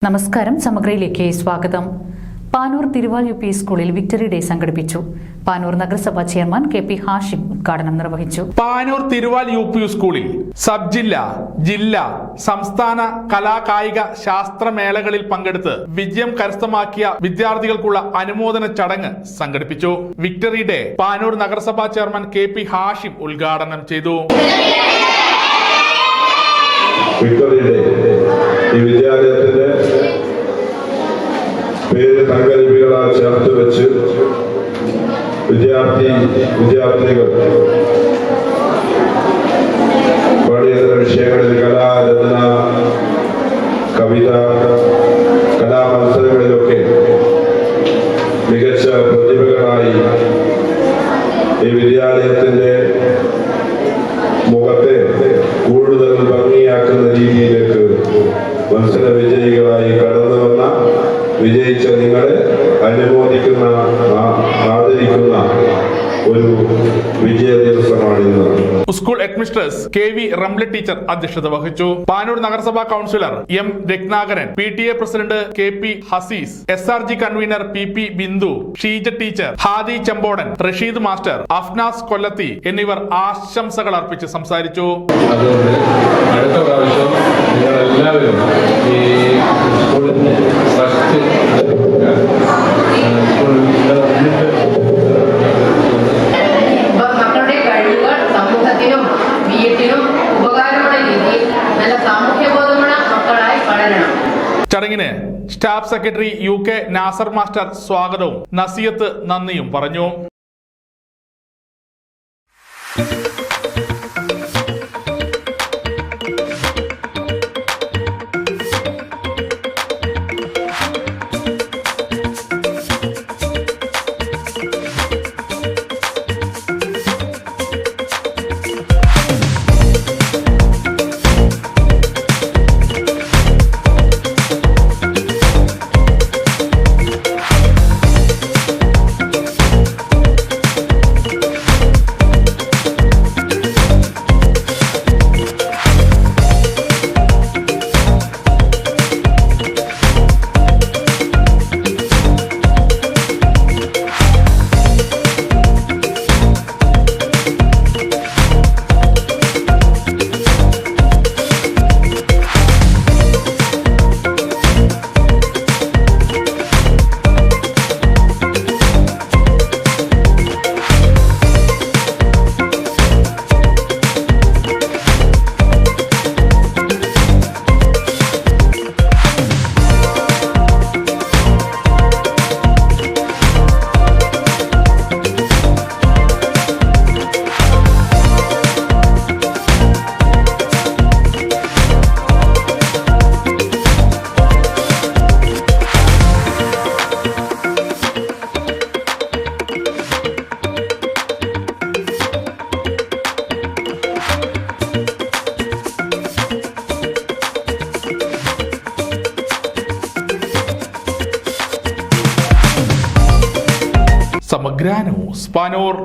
നമസ്കാരം, സമഗ്രയിലേക്ക് സ്വാഗതം. Panoor തിരുവാൽ U P സ്കൂളിൽ വിക്ടറി ഡേ സംഘടിപ്പിച്ചു. പാനൂർ നഗരസഭാ ചെയർമാൻ KP ഹാഷിം ഉദ്ഘാടനം നിർവഹിച്ചു. പാനൂർ തിരുവാൽ യു പി സ്കൂളിൽ സബ് ജില്ലാ, ജില്ലാ, സംസ്ഥാന കലാകായിക ശാസ്ത്രമേളകളിൽ പങ്കെടുത്ത് വിജയം കരസ്ഥമാക്കിയ വിദ്യാർത്ഥികൾക്കുള്ള അനുമോദന ചടങ്ങ് സംഘടിപ്പിച്ചു. വിക്ടറി ഡേ പാനൂർ നഗരസഭാ ചെയർമാൻ KP ഹാഷിം ഉദ്ഘാടനം ചെയ്തു. ഈ വിദ്യാലയത്തിന്റെ പേര് സങ്കല്പികളാൽ ചേർത്ത് വെച്ച് വിദ്യാർത്ഥികൾ പാഠ്യേതര വിഷയങ്ങളിൽ കലാ, രചന, കവിത, കലാമത്സരങ്ങളിലൊക്കെ മികച്ച പ്രതിഭകളായി ഈ വിദ്യാലയത്തിന്റെ മുഖത്തെ കൂടുതൽ ഭംഗിയാക്കുന്ന രീതിയിലേക്ക് മത്സര വിജയികളായി കടന്നു വന്ന വിജയിച്ച നിങ്ങളെ അനുമോദിക്കുന്ന, ആദരിക്കുന്ന ഒരു വിജയ ദിവസമാണിന്ന്. School headmistress KV Ramla teacher അധ്യക്ഷത വഹിച്ചു. പാനൂർ നഗരസഭാ councillor M Ratnakaran, PTA president KP Haseez, SRG convener PP Bindu, Sheeja teacher, Hadi Chempodan, Rasheed master, Afnas Kollathi എന്നിവർ ആശംസകൾ അർപ്പിച്ച് സംസാരിച്ചു. അതുകൊണ്ട് അടുത്ത പ്രാവശ്യം നിങ്ങളെല്ലാവരും ഈ സ്കൂളിന്റെ ഫസ്റ്റ് മക്കളുടെ കഴിവുകൾ സമൂഹത്തിനും വീട്ടിനും ഉപകാരമുള്ള രീതിയിൽ നല്ല സാമൂഹ്യബോധമുള്ള മക്കളായി വളരണം. ചടങ്ങിന് staff secretary UK Nasar master സ്വാഗതവും നസിയത്ത് നന്ദിയും പറഞ്ഞു. സമഗ്ര ന്യൂസ് പാനൂർ.